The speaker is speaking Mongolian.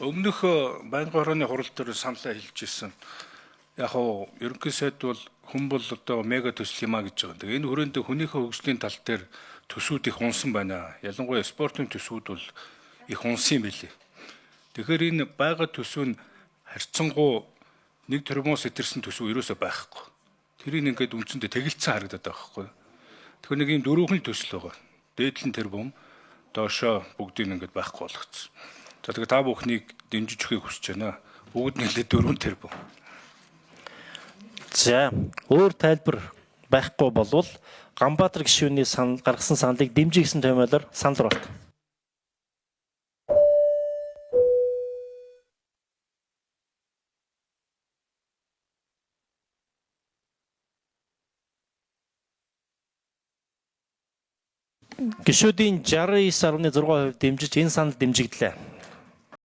Өмнөх байнгын хорооны хурал дээр саналаа хэлж ирсэн. Яг нь ерөнхий сайд бол хүн бол одоо мега төсөл юм а гэж байгаа. Тэгээ энэ хүрээнд хүнийхээ хөгжлийн тал дээр төсвүүд их унсан байна. Ялангуяа спортын төсвүүд бол их унсан юм билий. Тэгэхээр энэ байга төсөв нь харьцангуй 1 тэрбумоос илэрсэн төсөв ерөөсөй байхгүй. Тэрийг ингээд үндсэндээ тэгэлцсэн харагдаад байгаа байхгүй. Тэгэхээр нэг юм дөрвөн төсөл байгаа. Дээдлэн тэрбум, доошоо бүгдийг ингээд байхгүй болгоцсон. За тэгээ та бүхнийг дэмжиж өгөхийг хүсэж байна. Бүгд нийлээ 4 тэрбум. За, өөр тайлбар байхгүй болвол Ганбаатар гишүүний гаргасан саналыг дэмжих гэсэн томьёолоор санал оруулах. Гишүүдийн 69.6% дэмжиж энэ санал дэмжигдлээ.